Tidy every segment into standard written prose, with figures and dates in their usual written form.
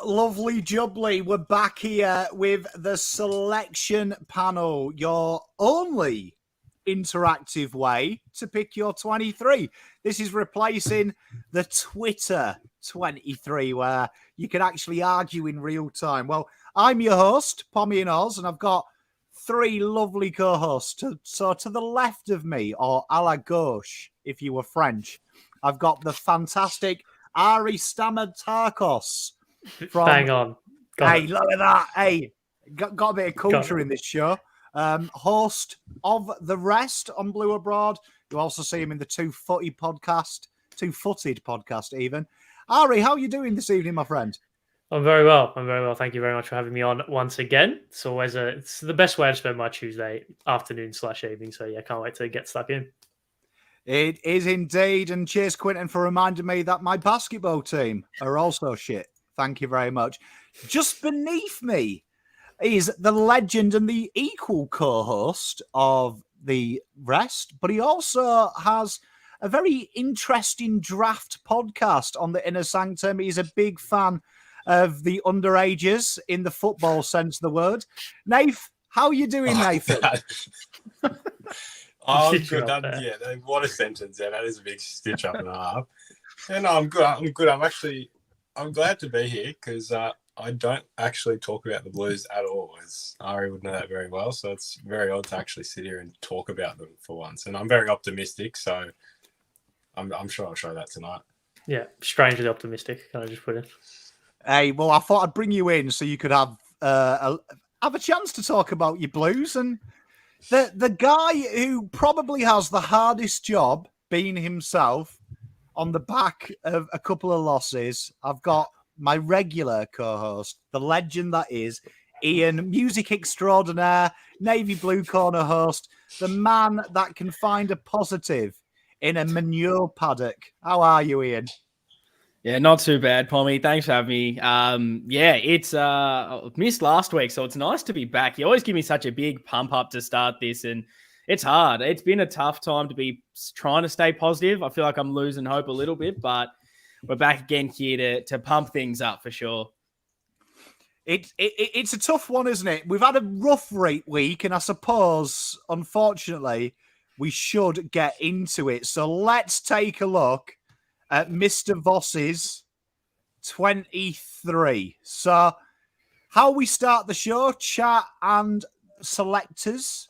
lovely jubbly. We're back here with the selection panel, your only interactive way to pick your 23. This is replacing the Twitter 23, where you can actually argue in real time. Well, I'm your host, Pommy and Oz, and I've got three lovely co-hosts. So to the left of me, or à la gauche, if you were French, I've got the fantastic Ari Stammered Tarkos. Bang on. Hey, look at that. Hey, got a bit of culture in this show. Host of The Rest on Blue Abroad. You also see him in the Two-Footed podcast even. Ari, how are you doing this evening, my friend? I'm very well. Thank you very much for having me on once again. It's always it's the best way to spend my Tuesday afternoon/evening. So yeah, can't wait to get stuck in. It is indeed. And cheers, Quenton, for reminding me that my basketball team are also shit. Thank you very much. Just beneath me is the legend and the equal co-host of The Rest, but he also has a very interesting draft podcast on the Inner Sanctum. He's a big fan of the underages in the football sense of the word. Nath, how are you doing, Nathan? I'm good. What a sentence there. That is a big stitch up and a half. Yeah, no, I'm good. I'm glad to be here because I don't actually talk about the Blues at all, as Ari would know that very well. So it's very odd to actually sit here and talk about them for once. And I'm very optimistic, so I'm sure I'll show that tonight. Yeah, strangely optimistic. Can I just put it? Hey, well, I thought I'd bring you in so you could have a chance to talk about your Blues. And the guy who probably has the hardest job, being himself, on the back of a couple of losses, I've got my regular co-host, the legend that is Ian, music extraordinaire, Navy Blue Corner host, the man that can find a positive in a manure paddock. How are you, Ian? Yeah, not too bad, Pommy. Thanks for having me. It's I missed last week, so it's nice to be back. You always give me such a big pump up to start this, and it's hard. It's been a tough time to be trying to stay positive. I feel like I'm losing hope a little bit, but we're back again here to pump things up for sure. It's a tough one, isn't it? We've had a rough week, and I suppose, unfortunately, we should get into it. So let's take a look at Mr. Voss's 23. So how we start the show, chat and selectors.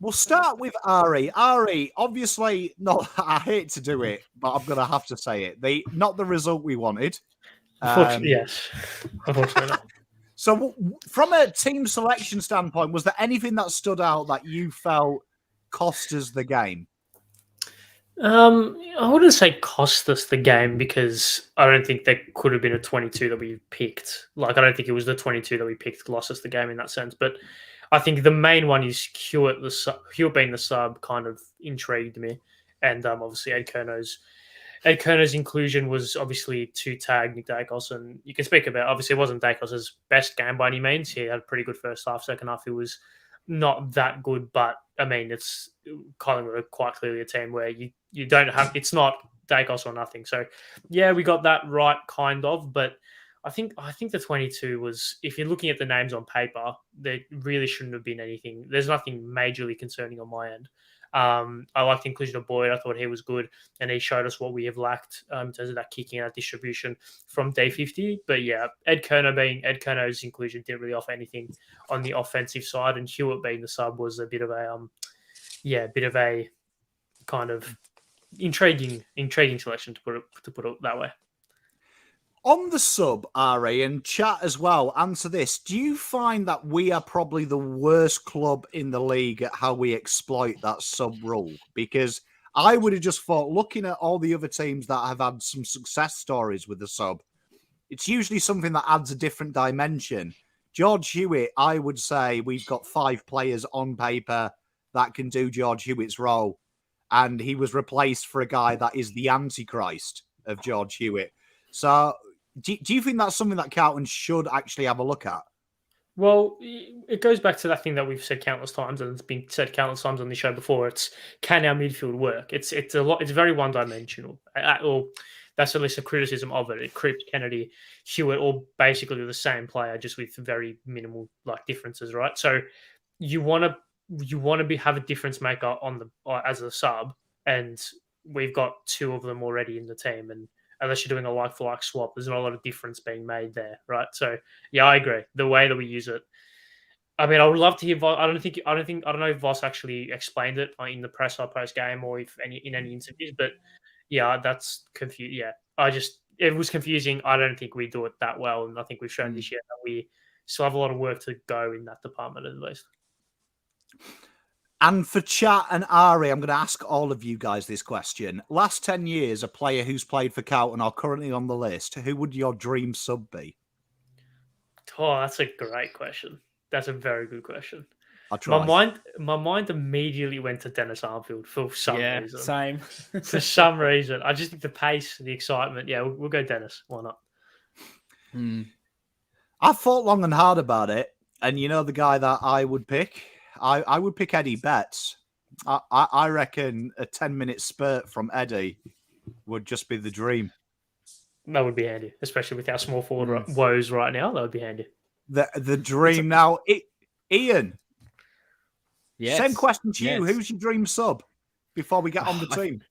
We'll start with Ari. Ari, obviously, no, I hate to do it, but I'm going to have to say it. Not the result we wanted. Yes, unfortunately not. So from a team selection standpoint, was there anything that stood out that you felt cost us the game? I wouldn't say cost us the game because I don't think there could have been a 22 that we picked. Like, I don't think it was the 22 that we picked lost us the game in that sense. But I think the main one is Hewitt being the sub kind of intrigued me. And obviously Ed Kerno's inclusion was obviously to tag Nick Dacos. And you can speak about, obviously it wasn't Dacos' best game by any means. He had a pretty good first half. Second half, it was not that good. But, I mean, it's Collingwood are quite clearly a team where you don't have, it's not Dacos or nothing. So, yeah, we got that right, kind of. But I think the 22 was, if you're looking at the names on paper, there really shouldn't have been anything. There's nothing majorly concerning on my end. I liked the inclusion of Boyd. I thought he was good, and he showed us what we have lacked in terms of that kicking out distribution from day 50. But yeah, Ed Kerno's inclusion didn't really offer anything on the offensive side, and Hewitt being the sub was a bit of a kind of intriguing selection to put it that way. On the sub, Ari, and chat as well, answer this. Do you find that we are probably the worst club in the league at how we exploit that sub rule? Because I would have just thought, looking at all the other teams that have had some success stories with the sub, it's usually something that adds a different dimension. George Hewitt, I would say we've got 5 players on paper that can do George Hewitt's role. And he was replaced for a guy that is the antichrist of George Hewitt. So do you think that's something that Carlton should actually have a look at? Well, it goes back to that thing that we've said countless times, and it's been said countless times on the show before. It's, can our midfield work? It's a lot. It's very one-dimensional. Or that's at least a criticism of it. Cripps, Kennedy, Hewitt, all basically the same player, just with very minimal like differences, right? So you want to have a difference maker on the as a sub, and we've got 2 of them already in the team, and unless you're doing a like for like swap, there's not a lot of difference being made there, right? So yeah, I agree. The way that we use it. I mean, I would love to hear. I don't know if Voss actually explained it in the press or post game, or if in any interviews. But yeah, that's confused. Yeah, it was confusing. I don't think we do it that well, and I think we've shown this year that we still have a lot of work to go in that department at least. And for chat and Ari, I'm going to ask all of you guys this question. Last 10 years, a player who's played for Carlton are currently on the list. Who would your dream sub be? Oh, that's a great question. That's a very good question. I'll try. My mind immediately went to Dennis Armfield for some reason. Same. For some reason. I just think the pace, the excitement. Yeah, we'll go Dennis. Why not? I thought long and hard about it. And you know the guy that I would pick? I would pick Eddie Betts. I reckon a 10-minute spurt from Eddie would just be the dream. That would be handy, especially with our small forward woes right now. That would be handy. The dream now. Ian, yes. Same question to you. Yes. Who's your dream sub before we get on the team?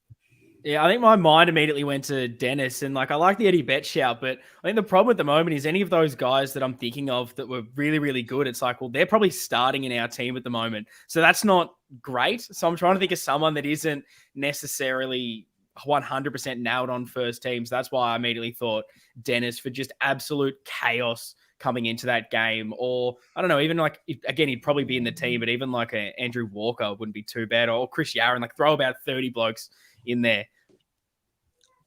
Yeah, I think my mind immediately went to Dennis, and like I like the Eddie Betts shout, but I think the problem at the moment is any of those guys that I'm thinking of that were really, really good. It's like, well, they're probably starting in our team at the moment, so that's not great. So I'm trying to think of someone that isn't necessarily 100% nailed on first teams. That's why I immediately thought Dennis for just absolute chaos coming into that game. Or I don't know, even like, again, he'd probably be in the team, but even like a Andrew Walker wouldn't be too bad, or Chris Yarran, like throw about 30 blokes in there.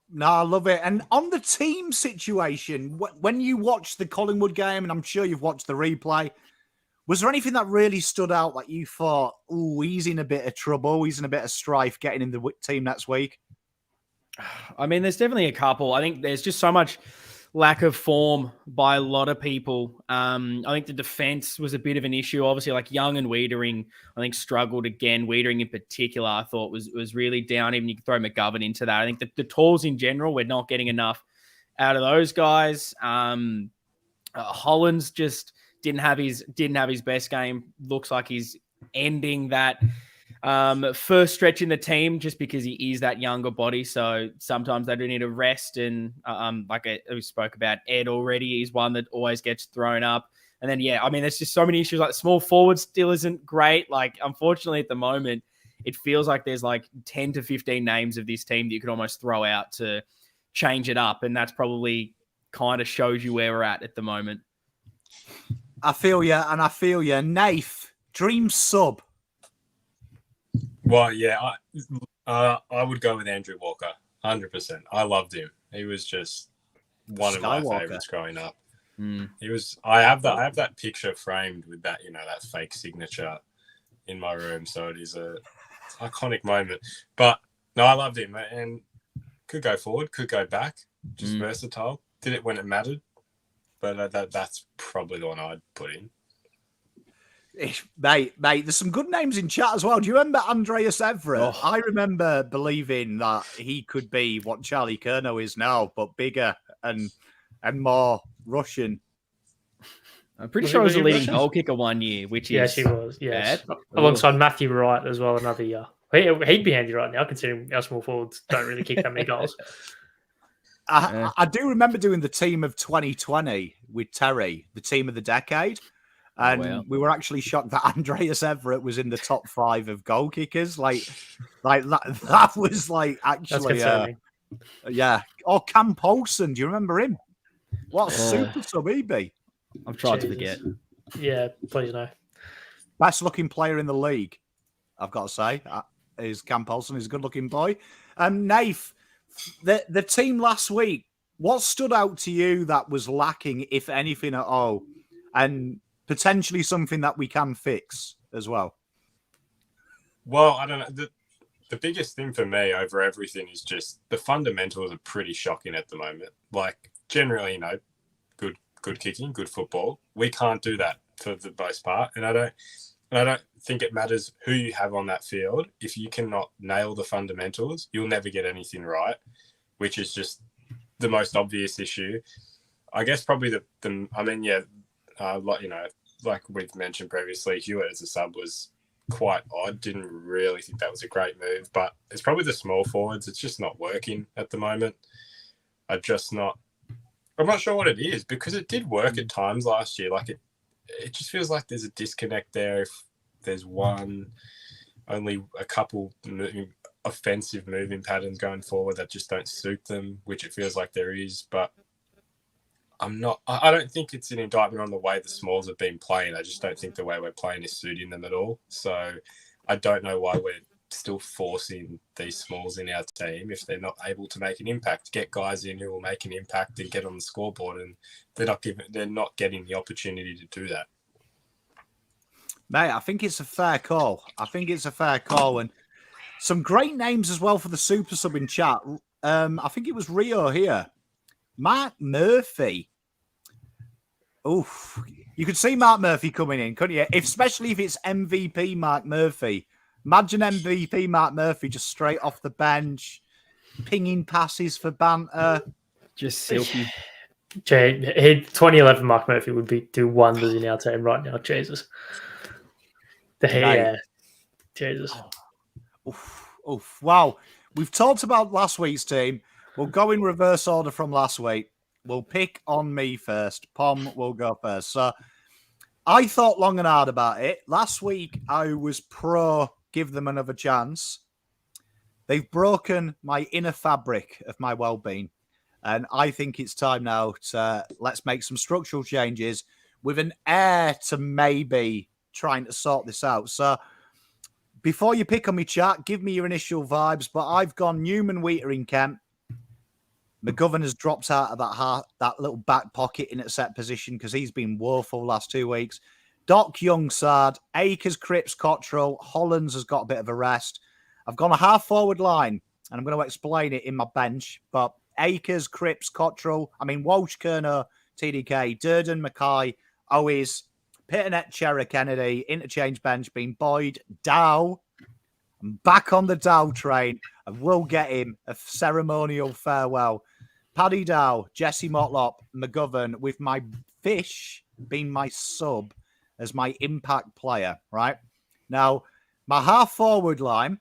No, I love it. And on the team situation, when you watched the Collingwood game, and I'm sure you've watched the replay, was there anything that really stood out that you thought, oh, he's in a bit of trouble, he's in a bit of strife getting in the team next week? I mean, there's definitely a couple. I think there's just so much lack of form by a lot of people. I think the defense was a bit of an issue. Obviously, like Young and Wiedering, I think struggled again. Wiedering in particular, I thought was really down. Even you can throw McGovern into that. I think the tools in general, we're not getting enough out of those guys. Hollands just didn't have his best game. Looks like he's ending that first stretch in the team just because he is that younger body. So sometimes they do need a rest. And like we spoke about, Ed already is one that always gets thrown up. And then, yeah, I mean, there's just so many issues. Like small forward still isn't great. Like, unfortunately, at the moment, it feels like there's like 10 to 15 names of this team that you could almost throw out to change it up. And that's probably kind of shows you where we're at the moment. I feel you, and I feel you. Nath, dream sub. Well, yeah, I would go with Andrew Walker, 100%. I loved him. He was just one of my favorites growing up. He was. I have that picture framed with that, that fake signature in my room. So it is a iconic moment. But no, I loved him, and could go forward, could go back. Just versatile. Did it when it mattered. But that's probably the one I'd put in. Mate, there's some good names in chat as well. Do you remember Andreas Everett? Oh. I remember believing that he could be what Charlie Curnow is now, but bigger and more Russian. I'm pretty sure he was a leading goal kicker one year, which yes, he was. Yes, alongside Matthew Wright as well another year. He'd be handy right now, considering our small forwards don't really kick that many goals. I do remember doing the team of 2020 with Terry, the team of the decade. And we were actually shocked that Andreas Everett was in the top 5 of goal kickers. Like that was like actually, yeah. Or Cam Paulson, do you remember him? What a super sub he'd be. I've tried to forget. Yeah, please no. Best looking player in the league, I've got to say, is Cam Paulson. He's a good looking boy. Nath, the team last week, what stood out to you that was lacking, if anything at all? And potentially something that we can fix as well. Well, I don't know. The biggest thing for me over everything is just the fundamentals are pretty shocking at the moment. Like generally, good kicking, good football. We can't do that for the most part, and I don't think it matters who you have on that field. If you cannot nail the fundamentals, you'll never get anything right. Which is just the most obvious issue. I guess probably like we've mentioned previously, Hewitt as a sub was quite odd. Didn't really think that was a great move, but it's probably the small forwards. It's just not working at the moment. I'm not sure what it is, because it did work at times last year. Like it just feels like there's a disconnect there. If there's only a couple offensive moving patterns going forward that just don't suit them, which it feels like there is. But I don't think it's an indictment on the way the Smalls have been playing. I just don't think the way we're playing is suiting them at all. So I don't know why we're still forcing these Smalls in our team if they're not able to make an impact. Get guys in who will make an impact and get on the scoreboard, and they're not getting the opportunity to do that. Mate, I think it's a fair call. And some great names as well for the super sub in chat. I think it was Rio here. Mark Murphy. Oof. You could see Mark Murphy coming in, couldn't you? Especially if it's MVP Mark Murphy. Imagine MVP Mark Murphy just straight off the bench, pinging passes for banter. Just silky. 2011 Mark Murphy would do wonders in our team right now. Jesus. Jesus. Oof. Wow. We've talked about last week's team. We'll go in reverse order from last week. We'll pick on me first. Pom will go first. So I thought long and hard about it. Last week, I was pro give them another chance. They've broken my inner fabric of my well-being. And I think it's time now to let's make some structural changes with an air to maybe trying to sort this out. So before you pick on me, chat, give me your initial vibes. But I've gone Newman, Wheater in Kemp. McGovern has dropped out of that little back pocket in a set position because he's been woeful last 2 weeks. Doc Youngsard, Akers, Cripps, Cottrell, Hollands has got a bit of a rest. I've gone a half-forward line, and I'm going to explain it in my bench. But Akers, Cripps, Cottrell, Walsh, Kerner, TDK, Durden, Mackay, Owis, Pitternet, Cherry, Kennedy, interchange bench being Boyd, Dow. I'm back on the Dow train. I will get him a ceremonial farewell. Paddy Dow, Jesse Motlop, McGovern, with my Fish being my sub as my impact player, right? Now, my half-forward line,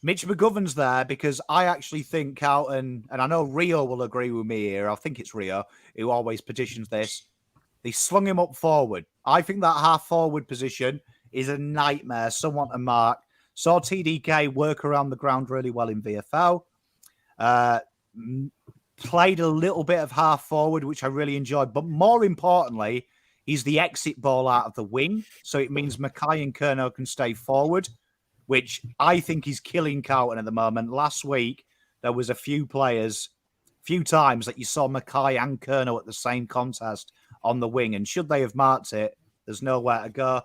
Mitch McGovern's there because I actually think Carlton, and I know Rio will agree with me here, I think it's Rio who always petitions this, they slung him up forward. I think that half-forward position is a nightmare, someone to mark. Saw TDK work around the ground really well in VFL. Played a little bit of half-forward, which I really enjoyed. But more importantly, he's the exit ball out of the wing. So it means Mackay and Kerno can stay forward, which I think is killing Carlton at the moment. Last week, there was a few times that you saw Mackay and Kerno at the same contest on the wing. And should they have marked it, there's nowhere to go.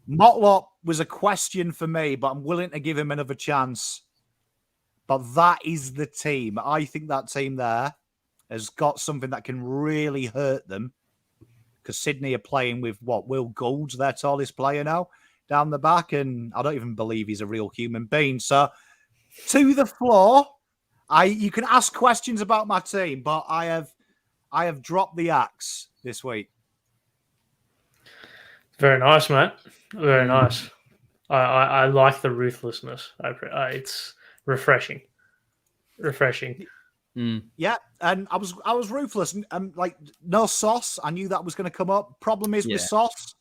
Motlop was a question for me, but I'm willing to give him another chance. But that is the team. I think that team there has got something that can really hurt them. Because Sydney are playing with, Will Gould's their tallest player now down the back. And I don't even believe he's a real human being. So, to the floor. You can ask questions about my team, but I have dropped the axe this week. Very nice, mate. Very nice. I like the ruthlessness. It's refreshing. Yeah, and I was ruthless. Like no Sauce. I knew that was going to come up. Problem is with Sauce,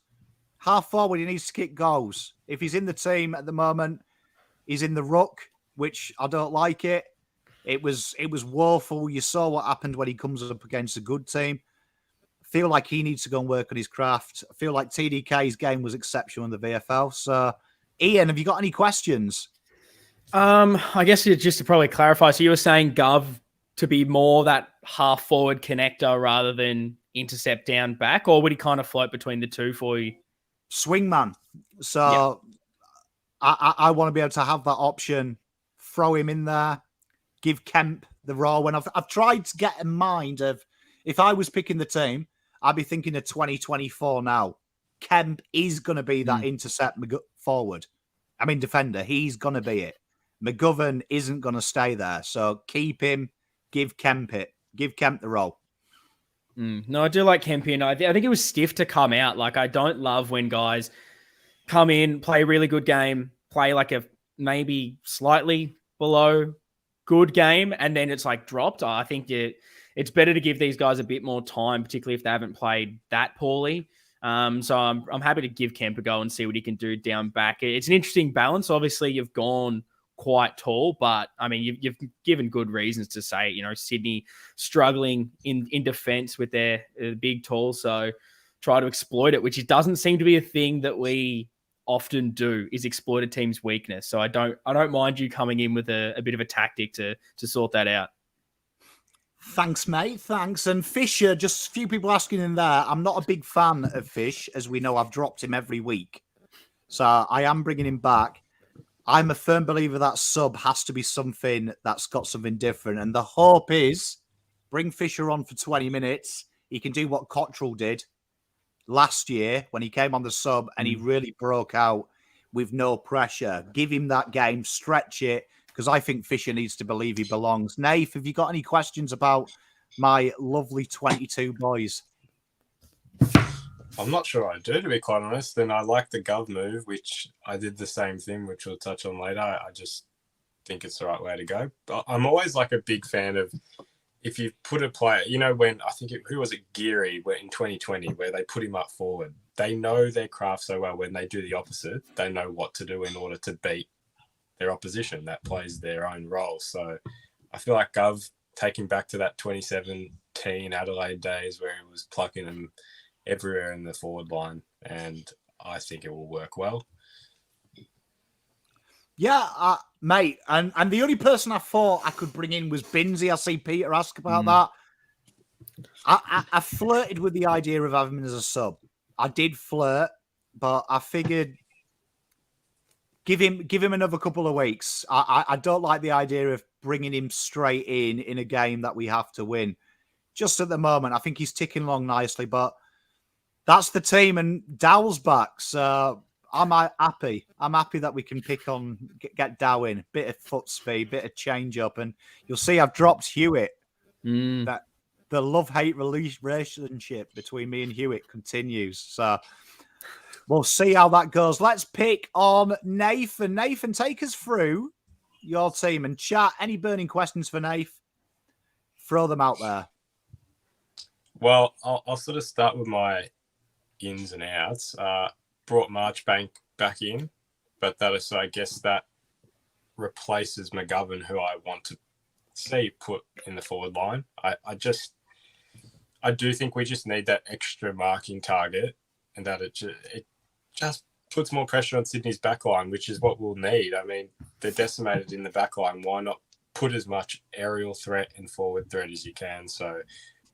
half forward, he needs to kick goals. If he's in the team at the moment, he's in the ruck, which I don't like it. It was woeful. You saw what happened when he comes up against a good team. Feel like he needs to go and work on his craft. I feel like TDK's game was exceptional in the VFL. So, Ian, have you got any questions? I guess just to probably clarify, so you were saying Gov to be more that half-forward connector rather than intercept down back, or would he kind of float between the two for you? Swingman. So, I want to be able to have that option, throw him in there, give Kemp the role. When I've tried to get a mind of, if I was picking the team, I'd be thinking of 2024 now. Kemp is going to be that intercept forward. Defender. He's going to be it. McGovern isn't going to stay there. So keep him, give Kemp it. Give Kemp the role. No, I do like Kemp in. I think it was stiff to come out. Like, I don't love when guys come in, play a really good game, play like a maybe slightly below good game, and then it's like dropped. I think it's better to give these guys a bit more time, particularly if they haven't played that poorly. So I'm happy to give Kemp a go and see what he can do down back. It's an interesting balance. Obviously, you've gone quite tall, but I mean, you've given good reasons to say, Sydney struggling in defense with their big tall. So try to exploit it, which it doesn't seem to be a thing that we often do, is exploit a team's weakness. So I don't mind you coming in with a bit of a tactic to sort that out. Thanks, mate. Thanks. And Fisher, just a few people asking in there. I'm not a big fan of Fish. As we know, I've dropped him every week. So I am bringing him back. I'm a firm believer that sub has to be something that's got something different. And the hope is bring Fisher on for 20 minutes. He can do what Cottrell did last year when he came on the sub and he really broke out with no pressure. Give him that game, stretch it, because I think Fisher needs to believe he belongs. Nath, have you got any questions about my lovely 22 boys? I'm not sure I do, to be quite honest. And I like the Gov move, which I did the same thing, which we'll touch on later. I just think it's the right way to go. But I'm always like a big fan of, if you put a player, when I think who was it, Geary, in 2020, where they put him up forward, they know their craft so well. When they do the opposite, they know what to do in order to beat their opposition that plays their own role. So I feel like Gov, taking back to that 2017 Adelaide days where he was plucking them everywhere in the forward line, and I think it will work well. Yeah, mate. And the only person I thought I could bring in was Binsey. I see Peter ask about that. I flirted with the idea of having him as a sub. I did flirt, but I figured give him another couple of weeks. I don't like the idea of bringing him straight in a game that we have to win. Just at the moment, I think he's ticking along nicely, but that's the team, and Dowell's back, so I'm happy. I'm happy that we can get Dow in. Bit of foot speed, bit of change up, and you'll see I've dropped Hewitt. That the love-hate relationship between me and Hewitt continues. So we'll see how that goes. Let's pick on Nathan. Nathan, take us through your team and chat. Any burning questions for Nathan? Throw them out there. Well, I'll sort of start with my ins and outs. Brought Marchbank back in, but I guess that replaces McGovern, who I want to see put in the forward line. I do think we just need that extra marking target, and that it just puts more pressure on Sydney's backline, which is what we'll need. I mean, they're decimated in the backline. Why not put as much aerial threat and forward threat as you can? So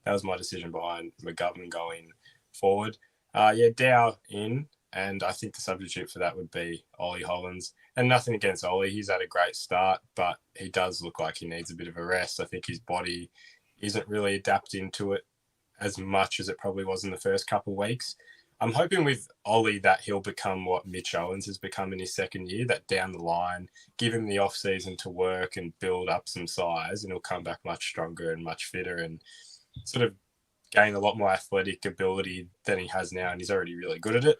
that was my decision behind McGovern going forward. Dow in, and I think the substitute for that would be Ollie Hollins. And nothing against Ollie. He's had a great start, but he does look like he needs a bit of a rest. I think his body isn't really adapting to it as much as it probably was in the first couple of weeks. I'm hoping with Ollie that he'll become what Mitch Owens has become in his second year, that down the line, give him the off-season to work and build up some size, and he'll come back much stronger and much fitter and sort of gain a lot more athletic ability than he has now, and he's already really good at it.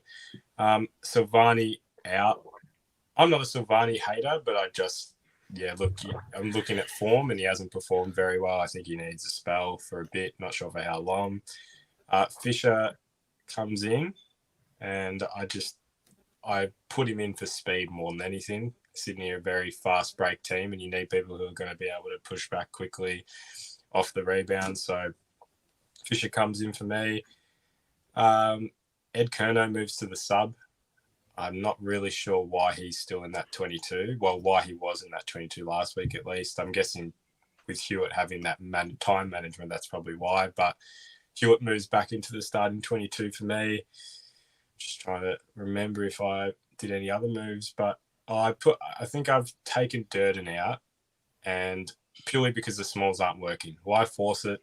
Silvani out. I'm not a Silvani hater, but I'm looking at form, and he hasn't performed very well. I think he needs a spell for a bit, not sure for how long. Fisher comes in, and I put him in for speed more than anything. Sydney are a very fast break team, and you need people who are going to be able to push back quickly off the rebound. So Fisher comes in for me. Ed Curnow moves to the sub. I'm not really sure why he's still in that 22. Well, why he was in that 22 last week, at least. I'm guessing with Hewitt having that time management, that's probably why. But Hewitt moves back into the starting 22 for me. Just trying to remember if I did any other moves, but I think I've taken Durden out, and purely because the smalls aren't working. Why force it?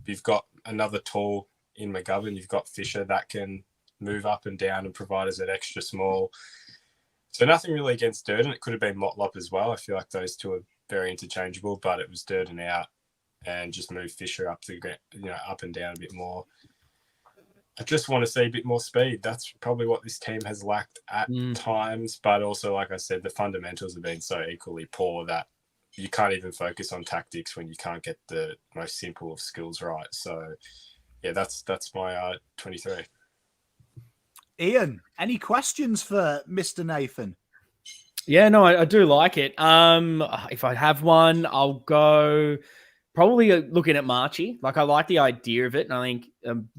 You've got another tall in McGovern. You've got Fisher that can move up and down and provide us an extra small. So nothing really against Durden. It could have been Motlop as well. I feel like those two are very interchangeable, but it was Durden out. and just move Fisher up up and down a bit more. I just want to see a bit more speed. That's probably what this team has lacked at times. But also, like I said, the fundamentals have been so equally poor that you can't even focus on tactics when you can't get the most simple of skills right. So, yeah, that's my 23. Ian, any questions for Mr. Nathan? Yeah, no, I do like it. If I have one, I'll go probably looking at Marchie. Like, I like the idea of it, and I think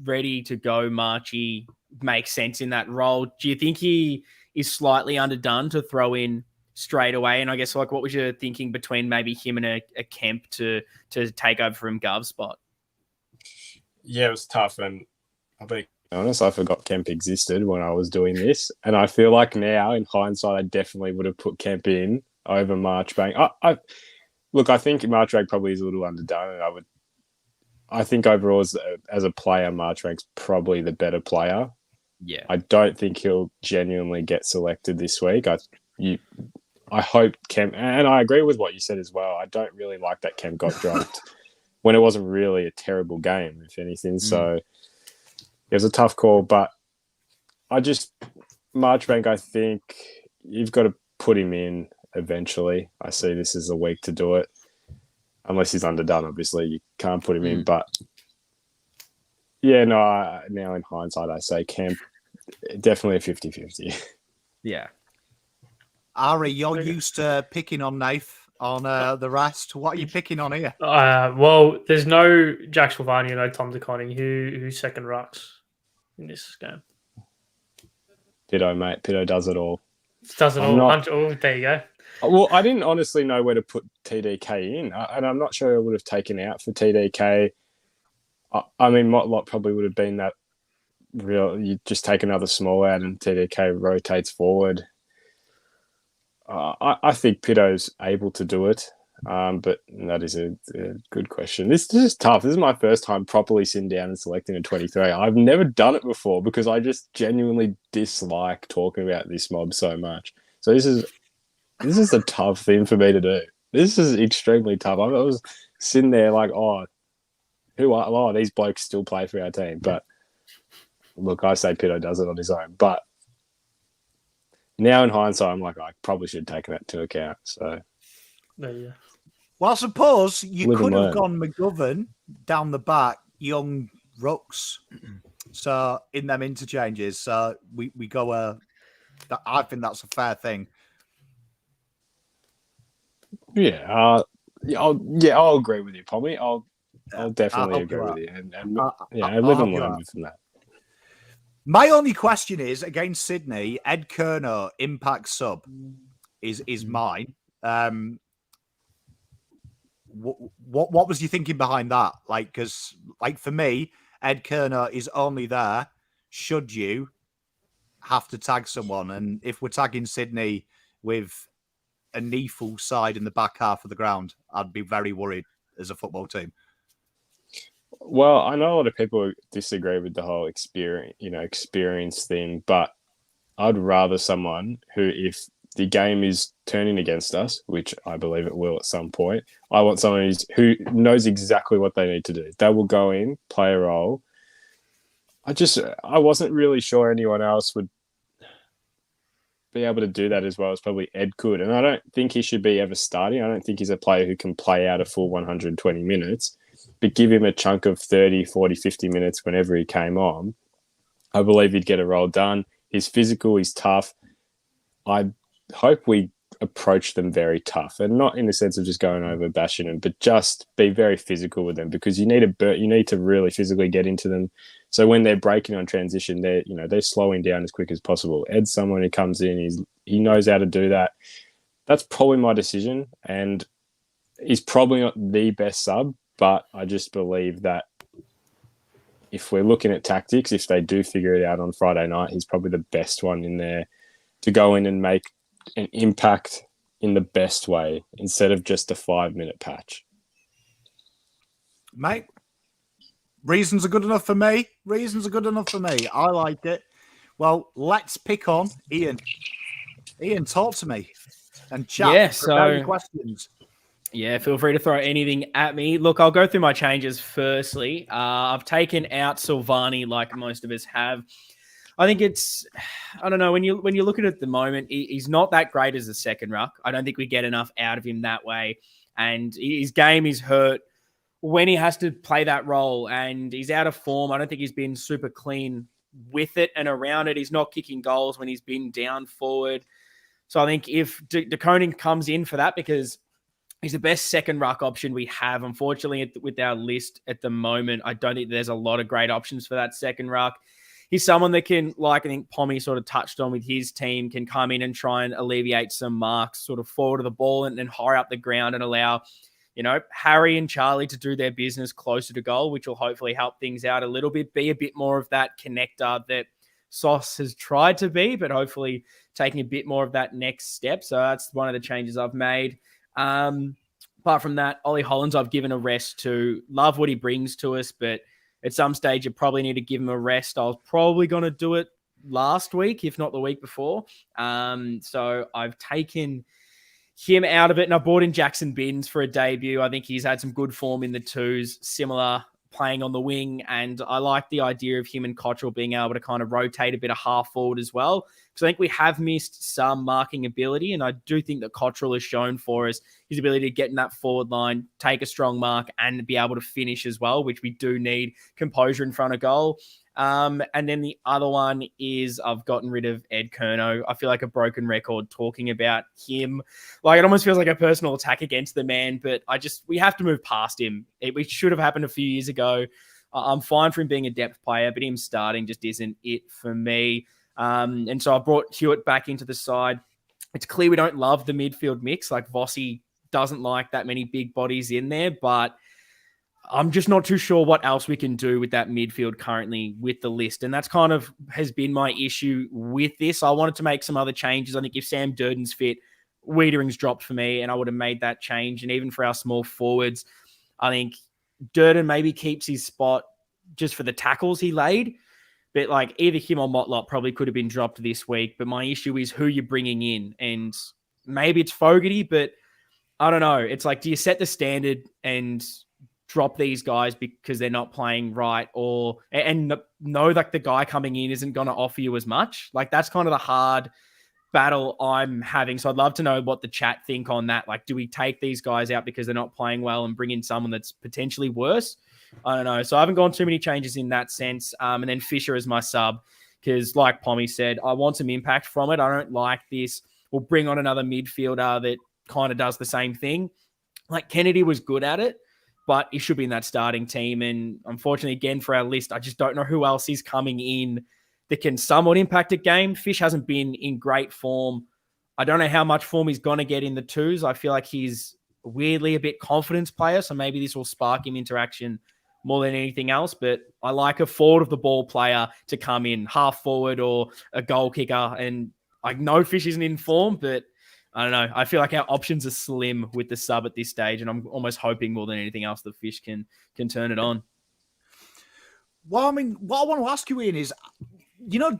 ready to go Marchie makes sense in that role. Do you think he is slightly underdone to throw in straight away? And I guess, like, what was your thinking between maybe him and a Kemp to take over from Gov's spot? Yeah, it was tough, and I'll be honest, I forgot Kemp existed when I was doing this, and I feel like now, in hindsight, I definitely would have put Kemp in over Marchbank. I think Marchbank probably is a little underdone, and I think overall as a player, Marchbank's probably the better player. Yeah, I don't think he'll genuinely get selected this week. I hope Kemp, and I agree with what you said as well. I don't really like that Kemp got dropped when it wasn't really a terrible game, if anything. So it was a tough call, but Marchbank, I think you've got to put him in eventually. I see this as a week to do it. Unless he's underdone, obviously. You can't put him in, but yeah, no, now in hindsight, I say Kemp, definitely a 50-50. Yeah. Ari, you're used to picking on Nath on the rest. What are you picking on here? Well, there's no Jack Silvani and no Tom DeConning. Who's second rucks in this game? Pitto, mate. Pitto does it all. Does it all. Oh, there you go. Well, I didn't honestly know where to put TDK in, and I'm not sure I would have taken out for TDK. I mean, Motlop probably would have been that real. You just take another small out and TDK rotates forward. I think Pitto's able to do it, but that is a good question. This is tough. This is my first time properly sitting down and selecting a 23. I've never done it before because I just genuinely dislike talking about this mob so much. So this is a tough thing for me to do. This is extremely tough. I was sitting there like, these blokes still play for our team. But look, I say Pitto does it on his own. But now in hindsight, I'm like, I probably should have taken that into account. So, Yeah. Well, I suppose you Live could and have gone McGovern down the back, young rucks. So in them interchanges, so we go. I think that's a fair thing. yeah, I'll agree with you, Pommy. I'll definitely agree with you, and I live and learn from that. My only question is against Sydney, Ed Kerner impact sub is mine. What was you thinking behind that? Like, because for me, Ed Kerner is only there should you have to tag someone, and if we're tagging Sydney with a knee full side in the back half of the ground, I'd be very worried as a football team. Well, I know a lot of people disagree with the whole experience thing, but I'd rather someone who, if the game is turning against us, which I believe it will at some point, I want someone who knows exactly what they need to do. They will go in, play a role. I wasn't really sure anyone else would be able to do that as well as probably Ed could. And I don't think he should be ever starting. I don't think he's a player who can play out a full 120 minutes, but give him a chunk of 30, 40, 50 minutes whenever he came on. I believe he'd get a role done. He's physical, he's tough. I hope we approach them very tough, and not in the sense of just going over bashing them, but just be very physical with them, because you need to really physically get into them. So when they're breaking on transition, they're slowing down as quick as possible. Ed's someone who comes in, he knows how to do that. That's probably my decision, and he's probably not the best sub, but I just believe that if we're looking at tactics, if they do figure it out on Friday night, he's probably the best one in there to go in and make an impact in the best way instead of just a 5-minute patch. Mate, reasons are good enough for me. I like it. Well, let's pick on Ian. Ian, talk to me and chat. Yeah, so questions. Yeah, feel free to throw anything at me. Look, I'll go through my changes firstly. I've taken out Silvani like most of us have. I think I don't know, when you look at it at the moment, he's not that great as a second ruck. I don't think we get enough out of him that way. And his game is hurt when he has to play that role, and he's out of form. I don't think he's been super clean with it and around it. He's not kicking goals when he's been down forward. So I think if De Koning comes in for that, because he's the best second ruck option we have. Unfortunately, with our list at the moment, I don't think there's a lot of great options for that second ruck. He's someone that can, like I think Pommy sort of touched on with his team, can come in and try and alleviate some marks sort of forward of the ball and higher up the ground and allow, Harry and Charlie to do their business closer to goal, which will hopefully help things out a little bit, be a bit more of that connector that Sauce has tried to be, but hopefully taking a bit more of that next step. So that's one of the changes I've made. Apart from that, Ollie Hollands, I've given a rest to. Love what he brings to us, but at some stage, you probably need to give him a rest. I was probably going to do it last week, if not the week before. So I've taken him out of it, and I brought in Jackson Binns for a debut. I think he's had some good form in the twos, similar playing on the wing, and I like the idea of him and Cottrell being able to kind of rotate a bit of half forward as well, because I think we have missed some marking ability, and I do think that Cottrell has shown for us his ability to get in that forward line, take a strong mark, and be able to finish as well, which we do need composure in front of goal. And then the other one is I've gotten rid of Ed Curnow. I feel like a broken record talking about him. Like, it almost feels like a personal attack against the man, but we have to move past him. It should have happened a few years ago. I'm fine for him being a depth player, but him starting just isn't it for me. And so I brought Hewitt back into the side. It's clear we don't love the midfield mix. Like, Vossi doesn't like that many big bodies in there, but I'm just not too sure what else we can do with that midfield currently with the list. And that's kind of has been my issue with this. I wanted to make some other changes. I think if Sam Durden's fit, Wiedering's dropped for me, and I would have made that change. And even for our small forwards, I think Durden maybe keeps his spot just for the tackles he laid. But like, either him or Motlop probably could have been dropped this week. But my issue is who you're bringing in. And maybe it's Fogarty, but I don't know. It's like, do you set the standard and drop these guys because they're not playing right, and know that the guy coming in isn't going to offer you as much? Like, that's kind of the hard battle I'm having. So I'd love to know what the chat think on that. Like, do we take these guys out because they're not playing well and bring in someone that's potentially worse? I don't know. So I haven't gone too many changes in that sense. And then Fisher is my sub because, like Pommy said, I want some impact from it. I don't like this. We'll bring on another midfielder that kind of does the same thing. Like, Kennedy was good at it, but he should be in that starting team. And unfortunately, again, for our list, I just don't know who else is coming in that can somewhat impact a game. Fish hasn't been in great form. I don't know how much form he's going to get in the twos. I feel like he's weirdly a bit confidence player, so maybe this will spark him interaction more than anything else. But I like a forward of the ball player to come in, half forward or a goal kicker. And I know Fish isn't in form, but I don't know. I feel like our options are slim with the sub at this stage, and I'm almost hoping more than anything else that Fish can turn it on. Well, I mean, what I want to ask you, Ian, is,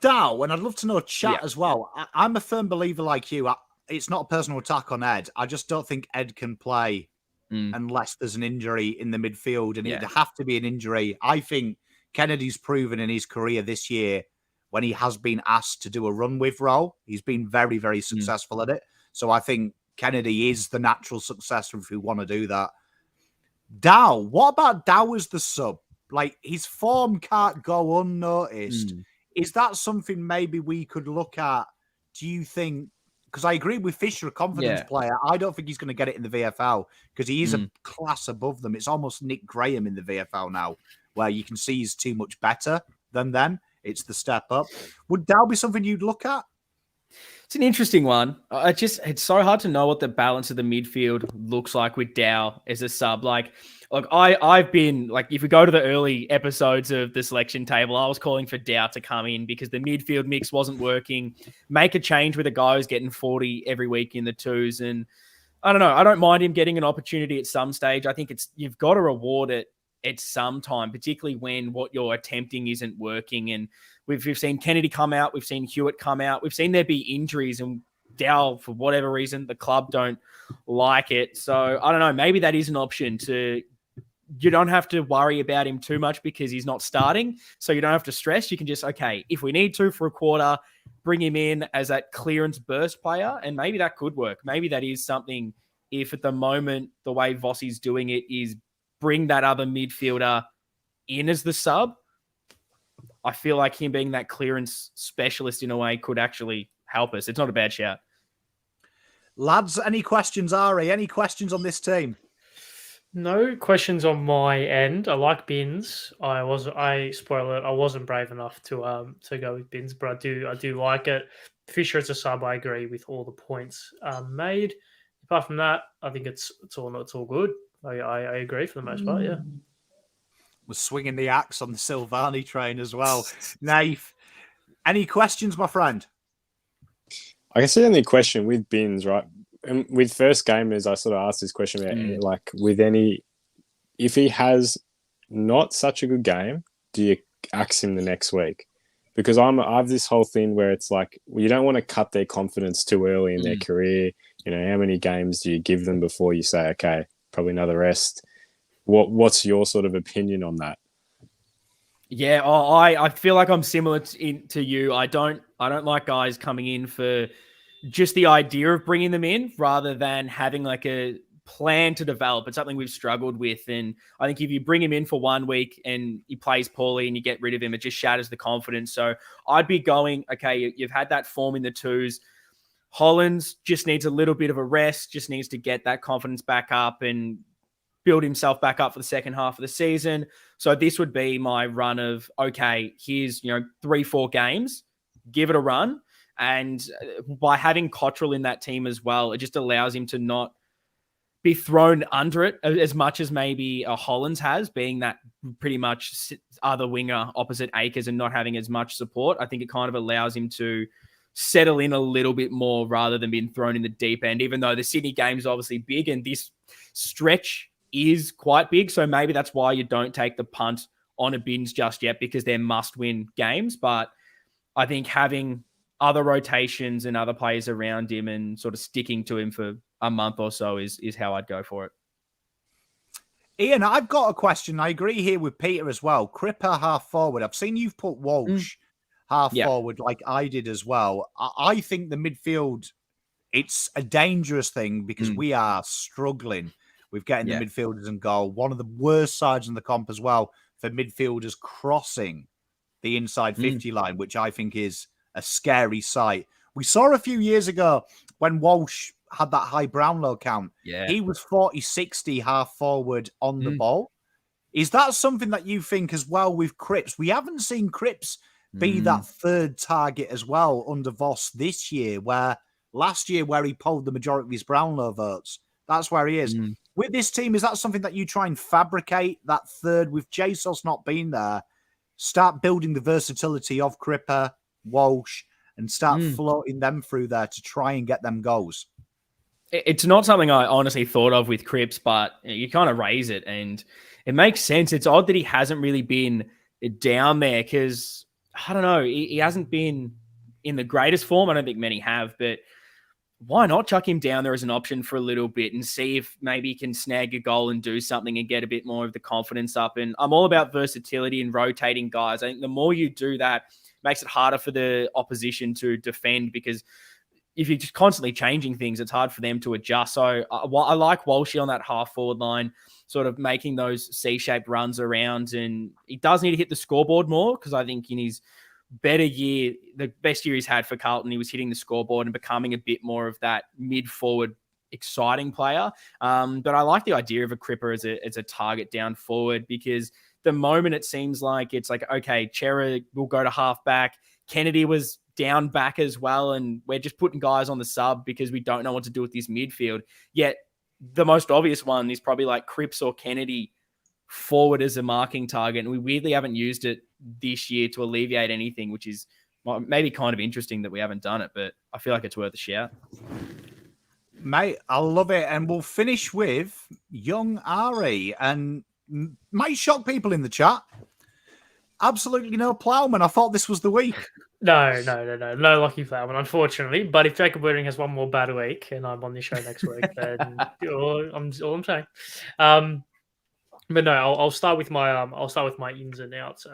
Dow, and I'd love to know chat as well. I'm a firm believer like you. It's not a personal attack on Ed. I just don't think Ed can play unless there's an injury in the midfield, and it'd have to be an injury. I think Kennedy's proven in his career this year, when he has been asked to do a run-with role, he's been very, very successful at it. So I think Kennedy is the natural successor if we want to do that. Dow, what about Dow as the sub? Like, his form can't go unnoticed. Is that something maybe we could look at? Do you think? Because I agree with Fisher, a confidence player. I don't think he's going to get it in the VFL because he is a class above them. It's almost Nick Graham in the VFL now, where you can see he's too much better than them. It's the step up. Would Dow be something you'd look at? It's an interesting one. It's so hard to know what the balance of the midfield looks like with Dow as a sub. Like, look, I've been, like, if we go to the early episodes of the selection table, I was calling for Dow to come in because the midfield mix wasn't working. Make a change with a guy who's getting 40 every week in the twos. And I don't know. I don't mind him getting an opportunity at some stage. I think you've got to reward it at some time, particularly when what you're attempting isn't working. And we've seen Kennedy come out. We've seen Hewitt come out. We've seen there be injuries. And Daniell, for whatever reason, the club don't like it. So I don't know. Maybe that is an option to. You don't have to worry about him too much because he's not starting. So you don't have to stress. You can just, okay, if we need to for a quarter, bring him in as that clearance burst player. And maybe that could work. Maybe that is something, if at the moment, the way Vossi's doing it is bring that other midfielder in as the sub. I feel like him being that clearance specialist in a way could actually help us. It's not a bad shout. Lads, any questions, Ari? Any questions on this team? No questions on my end. I like Bins. Spoiler alert, I wasn't brave enough to go with Bins, but I do like it. Fisher as a sub, I agree with all the points made. Apart from that, I think it's all good. I agree for the most part. Yeah. Was swinging the axe on the Silvani train as well. Nath, any questions, my friend? I guess the only question with Bins, right? And with first gamers, I sort of asked this question about like with any, if he has not such a good game, do you axe him the next week? Because I have this whole thing where it's like, well, you don't want to cut their confidence too early in their career. You know, how many games do you give them before you say, okay, probably another rest? What's your sort of opinion on that? Yeah, I feel like I'm similar to you. I don't like guys coming in for just the idea of bringing them in rather than having like a plan to develop. It's something we've struggled with. And I think if you bring him in for 1 week and he plays poorly and you get rid of him, it just shatters the confidence. So I'd be going, okay, you've had that form in the twos. Hollands just needs a little bit of a rest, just needs to get that confidence back up and build himself back up for the second half of the season. So this would be my run of, okay, here's, 3-4 games, give it a run. And by having Cottrell in that team as well, it just allows him to not be thrown under it as much as maybe Hollands has, being that pretty much other winger opposite Akers and not having as much support. I think it kind of allows him to settle in a little bit more rather than being thrown in the deep end, even though the Sydney game is obviously big and this stretch is quite big. So maybe that's why you don't take the punt on a Bins just yet, because they're must-win games. But I think having other rotations and other players around him and sort of sticking to him for a month or so is how I'd go for it. Ian, I've got a question. I agree here with Peter as well. Cripper half forward. I've seen you've put Walsh half forward like I did as well. I think the midfield, it's a dangerous thing because we are struggling with getting the midfielders in goal. One of the worst sides in the comp as well for midfielders crossing the inside 50 line, which I think is a scary sight. We saw a few years ago when Walsh had that high Brownlow count. Yeah. He was 40-60 half forward on the ball. Is that something that you think as well with Cripps? We haven't seen Cripps be that third target as well under Voss this year, where last year where he polled the majority of his Brownlow votes, that's where he is. With this team, is that something that you try and fabricate, that third, with Jesus not being there, start building the versatility of Cripper, Walsh, and start floating them through there to try and get them goals? It's not something I honestly thought of with Cripps, but you kind of raise it and it makes sense. It's odd that he hasn't really been down there because, I don't know, he hasn't been in the greatest form. I don't think many have, but why not chuck him down there as an option for a little bit and see if maybe he can snag a goal and do something and get a bit more of the confidence up. And I'm all about versatility and rotating guys. I think the more you do that, it makes it harder for the opposition to defend, because if you're just constantly changing things, it's hard for them to adjust. So I like Walshy on that half forward line, sort of making those C-shaped runs around. And he does need to hit the scoreboard more, because I think in his better year, the best year he's had for Carlton, he was hitting the scoreboard and becoming a bit more of that mid-forward exciting player. But I like the idea of a Cripper as a target down forward, because the moment it seems like it's like, okay, Chera will go to half back. Kennedy was down back as well, and we're just putting guys on the sub because we don't know what to do with this midfield. Yet the most obvious one is probably like Cripps or Kennedy forward as a marking target, and we weirdly haven't used it this year to alleviate anything, which is maybe kind of interesting that we haven't done it, but I feel like it's worth a shout. Mate, I love it. And we'll finish with young Ari, and might shock people in the chat. Absolutely no Plowman. I thought this was the week. No lucky Plowman, unfortunately. But if Jacob Woodring has one more bad week and I'm on the show next week, then all I'm saying. But no, I'll start with my ins and outs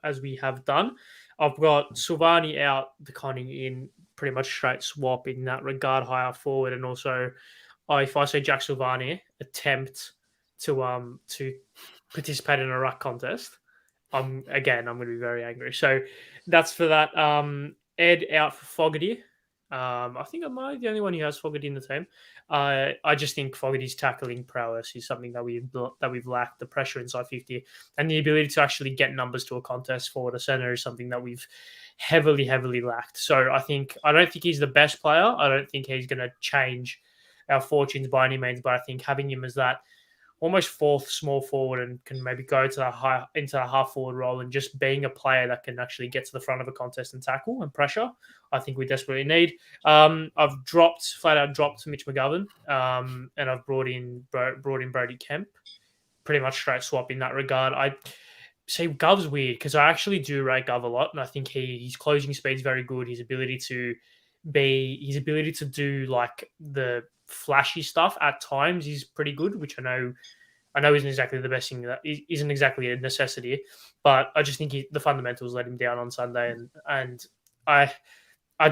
as we have done. I've got Silvani out, De Koning in, pretty much straight swap in that regard, higher forward, and also if I say Jack Silvani attempt to participate in a ruck contest, I'm going to be very angry. So that's for that. Ed out for Fogarty. I think am I the only one who has Fogarty in the team? I just think Fogarty's tackling prowess is something that we've lacked. The pressure inside 50 and the ability to actually get numbers to a contest forward or center is something that we've heavily lacked. So I don't think he's the best player. I don't think he's going to change our fortunes by any means. But I think having him as that almost fourth small forward and can maybe go to into a half forward role and just being a player that can actually get to the front of a contest and tackle and pressure, I think we desperately need. I've flat out dropped Mitch McGovern, and I've brought in Brody Kemp, pretty much straight swap in that regard. I say Gov's weird because I actually do rate Gov a lot, and I think his closing speed's very good. His ability to do like the flashy stuff at times is pretty good, which I know isn't exactly the best thing, that isn't exactly a necessity, but I just think the fundamentals let him down on Sunday, and I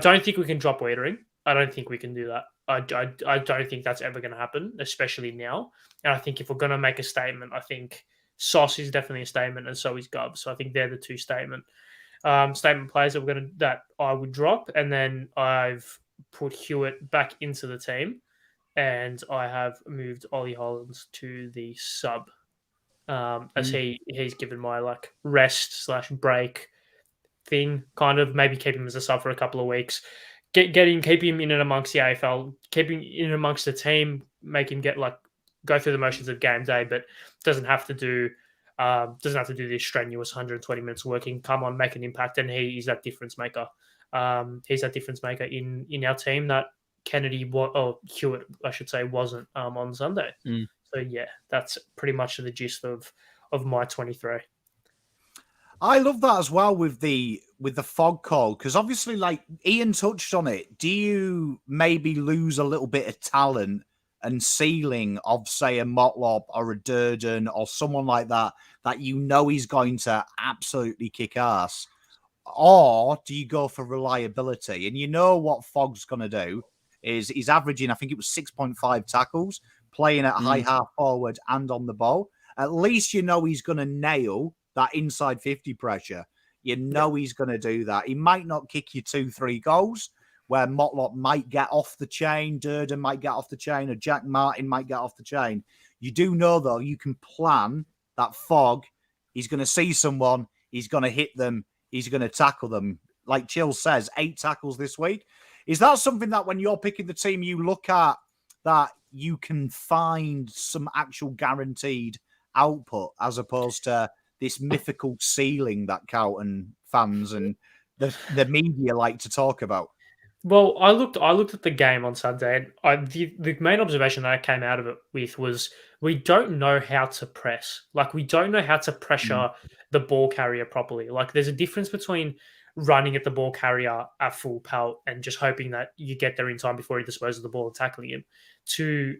don't think we can drop Wiedering. I don't think we can do that. I don't think that's ever going to happen, especially now. And I think if we're going to make a statement, I think Sauce is definitely a statement, and so is Gov. So I think they're the two statement players that I would drop, and then I've put Hewitt back into the team. And I have moved Ollie Hollands to the sub, as he's given my like rest / break thing, kind of maybe keep him as a sub for a couple of weeks, keep him in and amongst the AFL, keep him in amongst the team, make him go through the motions of game day, but doesn't have to do this strenuous 120 minutes working. Come on, make an impact, and he is that difference maker. He's that difference maker in our team that Hewitt, I should say, wasn't on Sunday. So yeah, that's pretty much the gist of my 23. I love that as well with the fog call, because obviously, like Ian touched on it, do you maybe lose a little bit of talent and ceiling of, say, a Motlop or a Durden or someone like that he's going to absolutely kick ass? Or do you go for reliability? And you know what Fogg's going to do is he's averaging, I think it was 6.5 tackles, playing at high half forward and on the ball. At least you know he's going to nail that inside 50 pressure. You know he's going to do that. He might not kick you 2-3 goals, where Motlop might get off the chain, Durden might get off the chain, or Jack Martin might get off the chain. You do know, though, you can plan that Fogg, he's going to see someone, he's going to hit them, he's going to tackle them. Like Chill says, 8 tackles this week. Is that something that when you're picking the team, you look at that you can find some actual guaranteed output as opposed to this mythical ceiling that Carlton fans and the media like to talk about? Well, I looked at the game on Sunday, and the main observation that I came out of it with was we don't know how to press. Like, we don't know how to pressure the ball carrier properly. Like, there's a difference between running at the ball carrier at full pelt and just hoping that you get there in time before he disposes of the ball and tackling him.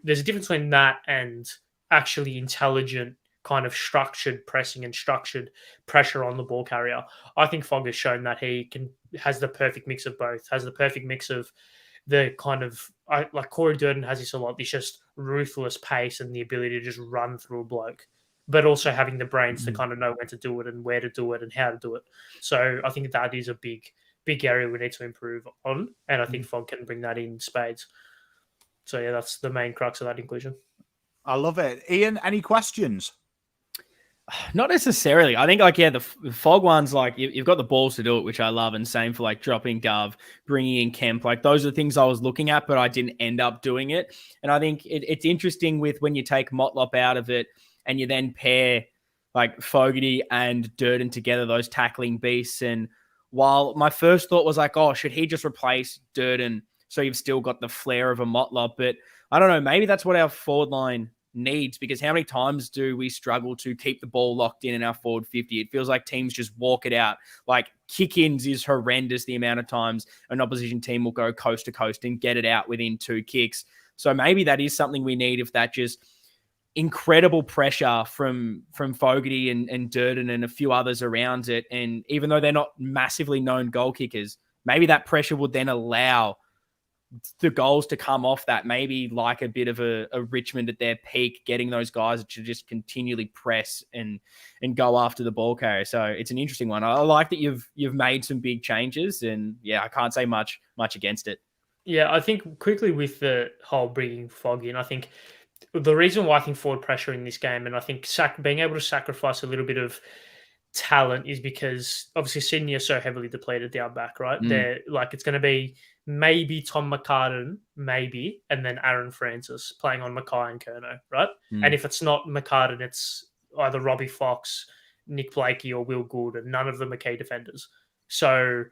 There's a difference between that and actually intelligent, kind of structured pressing and structured pressure on the ball carrier. I think Fogg has shown that he has the perfect mix of both, has the perfect mix of the kind of, like Corey Durden has this a lot, this just ruthless pace and the ability to just run through a bloke, but also having the brains to kind of know when to do it and where to do it and how to do it. So I think that is a big area we need to improve on, and I think Fogg can bring that in spades. So yeah, that's the main crux of that inclusion. I love it. Ian, any questions? Not necessarily. I think, the Fogg ones, you've got the balls to do it, which I love, and same for dropping Gov, bringing in Kemp. Those are the things I was looking at, but I didn't end up doing it. And I think it's interesting with when you take Motlop out of it and you then pair Fogarty and Durden together, those tackling beasts. And while my first thought was should he just replace Durden so you've still got the flair of a Motlop? But I don't know, maybe that's what our forward line needs, because how many times do we struggle to keep the ball locked in our forward 50? It feels like teams just walk it out. Like kick-ins is horrendous the amount of times an opposition team will go coast to coast and get it out within 2 kicks. So maybe that is something we need, if that just incredible pressure from Fogarty and Durden and a few others around it. And even though they're not massively known goal kickers, maybe that pressure would then allow the goals to come off that, maybe like a bit of a Richmond at their peak, getting those guys to just continually press and go after the ball carrier. So it's an interesting one. I like that you've made some big changes, and yeah, I can't say much against it. Yeah, I think quickly with the whole bringing Foggy, and I think the reason why I think forward pressure in this game, and I think being able to sacrifice a little bit of talent, is because obviously Sydney are so heavily depleted down back, right? They're like, it's going to be maybe Tom McCartan, maybe, and then Aaron Francis playing on Mackay and Kerno, right? And if it's not McCartan, it's either Robbie Fox, Nick Blakey, or Will Gould, and none of them are key defenders. So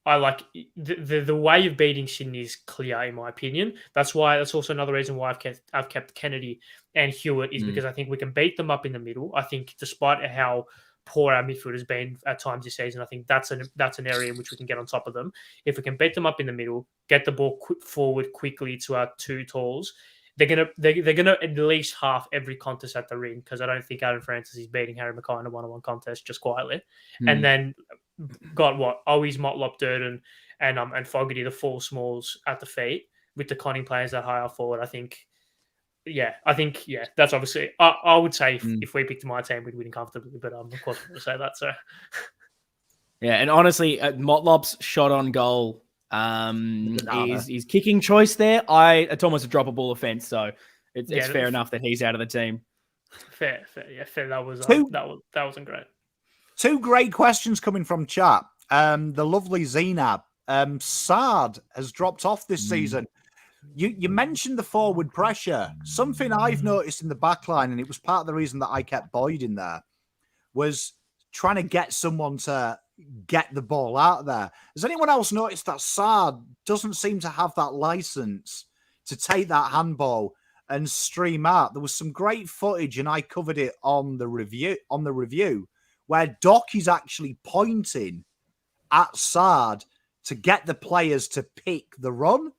I like the way of beating Sydney is clear, in my opinion. That's also another reason why I've kept Kennedy and Hewitt, is because I think we can beat them up in the middle. I think despite how poor our midfield has been at times this season, I think that's an area in which we can get on top of them. If we can beat them up in the middle, get the ball forward quickly to our 2 talls, they're gonna at least half every contest at the ring, because I don't think Aaron Francis is beating Harry Mackay in a 1-on-1 contest just quietly. And then got Owies, Motlop, Durden, and Fogarty, the 4 smalls at the feet, with the conning players that high up forward. I think that's obviously. I would say if we picked my team, we'd win comfortably, but of course I'm going to say that. So yeah, and honestly, Motlop's shot on goal is kicking choice there. It's almost a droppable offence, so it's fair enough that he's out of the team. Fair. That wasn't great. 2 great questions coming from chat. The lovely Zenab. Sard has dropped off this season. You mentioned the forward pressure. Something I've noticed in the back line, and it was part of the reason that I kept Boyd in there, was trying to get someone to get the ball out there. Has anyone else noticed that Sard doesn't seem to have that license to take that handball and stream out? There was some great footage, and I covered it on the review, where Doc is actually pointing at Sard to get the players to pick the run.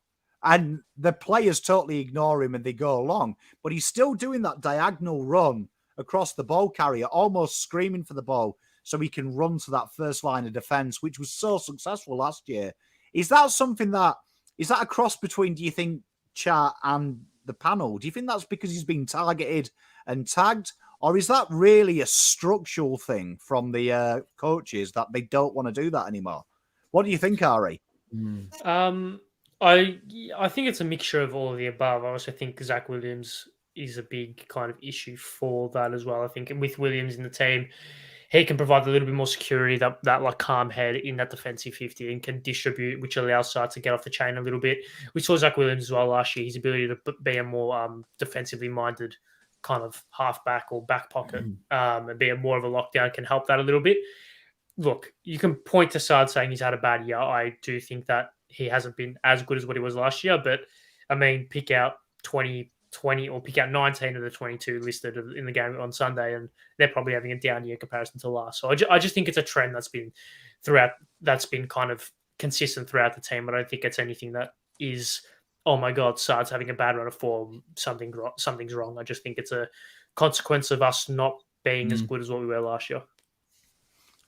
And the players totally ignore him and they go along. But he's still doing that diagonal run across the ball carrier, almost screaming for the ball so he can run to that first line of defence, which was so successful last year. Is that a cross between, do you think, chat and the panel? Do you think that's because he's been targeted and tagged? Or is that really a structural thing from the coaches that they don't want to do that anymore? What do you think, Ari? I think it's a mixture of all of the above. I also think Zach Williams is a big kind of issue for that as well. I think with Williams in the team, he can provide a little bit more security, that like calm head in that defensive 50, and can distribute, which allows Sard to get off the chain a little bit. We saw Zach Williams as well last year. His ability to be a more defensively minded kind of halfback or back pocket and be more of a lockdown can help that a little bit. Look, you can point to Sard saying he's had a bad year. I do think that he hasn't been as good as what he was last year, but I mean, pick out 20 or pick out 19 of the 22 listed in the game on Sunday, and they're probably having a down year comparison to last. So I just think it's a trend that's been kind of consistent throughout the team. I don't think it's anything that is, oh my God, Sard's having a bad run of form, something's wrong. I just think it's a consequence of us not being as good as what we were last year.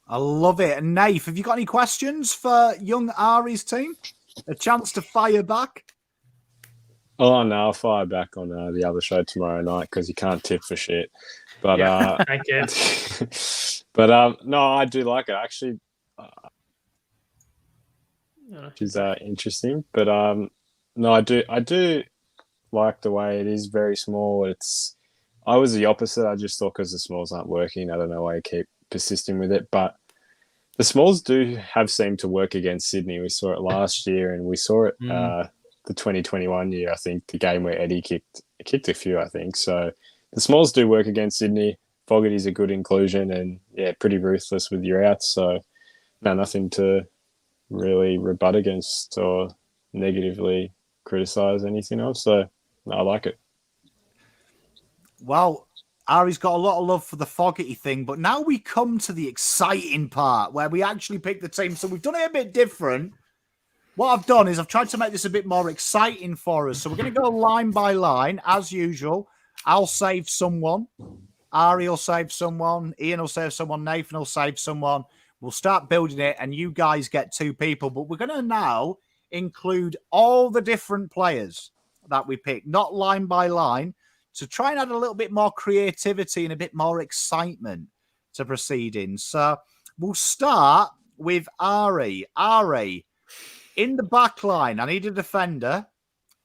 I love it. And Nath, have you got any questions for young Ari's team? A chance to fire back? Oh, no, I'll fire back on the other show tomorrow night because you can't tip for shit. But thank you. But no, I do like it actually, which is interesting. But no, I do like the way it is very small. I was the opposite. I just thought because the smalls aren't working, I don't know why you keep persisting with it. But the smalls do have seemed to work against Sydney. We saw it last year, and we saw it the 2021 year. I think the game where Eddie kicked a few. I think so. The smalls do work against Sydney. Fogarty's a good inclusion, and pretty ruthless with your outs. So nothing to really rebut against or negatively criticize anything else. So I like it. Well, Ari's got a lot of love for the Fogarty thing, but now we come to the exciting part where we actually pick the team. So we've done it a bit different. What I've done is I've tried to make this a bit more exciting for us. So we're going to go line by line, as usual. I'll save someone. Ari will save someone. Ian will save someone. Nathan will save someone. We'll start building it, and you guys get 2 people. But we're going to now include all the different players that we pick, not line by line, to try and add a little bit more creativity and a bit more excitement to proceedings. So we'll start with Ari. Ari, in the back line, I need a defender.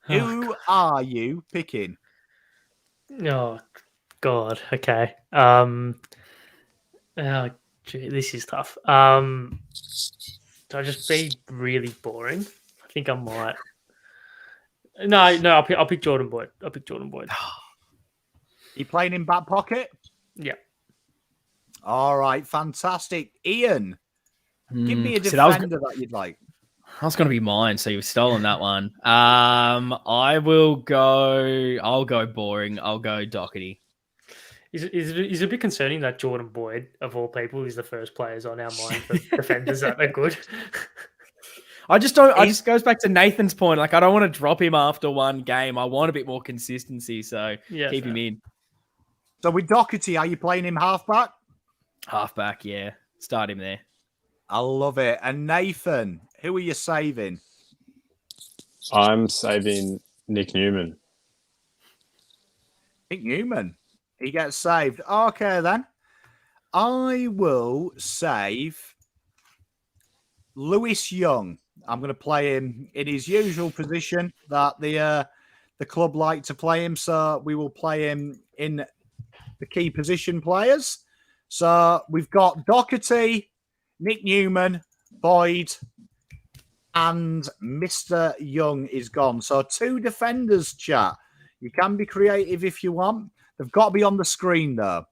Who are you picking? Oh, God. Okay. Oh, gee, this is tough. Do I just be really boring? I think I might. No, I'll pick Jordan Boyd. I'll pick Jordan Boyd. You playing in back pocket? Yeah. All right, fantastic. Ian, give me a See, defender that you'd like. That's going to be mine, so you've stolen that one. I'll go boring. I'll go Doherty. Is it a bit concerning that Jordan Boyd, of all people, is the first players on our mind for defenders that are good? I just don't. I just goes back to Nathan's point. Like, I don't want to drop him after one game. I want a bit more consistency, so keep him in. So with Doherty, are you playing him halfback? Halfback, yeah. Start him there. I love it. And Nathan, who are you saving? I'm saving Nick Newman. Nick Newman. He gets saved. Okay, then. I will save Lewis Young. I'm going to play him in his usual position that the club like to play him. So we will play him in the key position players. So we've got Doherty, Nick Newman, Boyd, and Mr. Young is gone. So 2 defenders, chat. You can be creative if you want. They've got to be on the screen, though.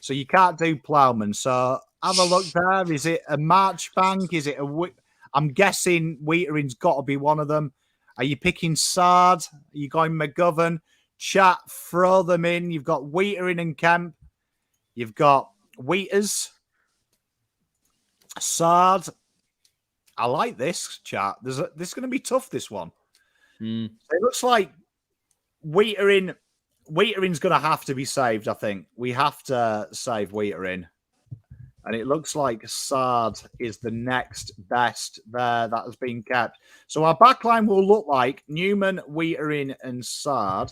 So you can't do Plowman. So have a look there. Is it a Marchbank? Is it a... I'm guessing Wheatering's got to be one of them. Are you picking Sard? Are you going McGovern? Chat, throw them in. You've got Wheatering and Kemp. You've got Wheaters. Sard. I like this, chat. This is going to be tough, this one. It looks like Wheatering's going to have to be saved, I think. We have to save Wheatering. And it looks like Sard is the next best there that has been kept. So our backline will look like Newman, Wheatering, and Sard.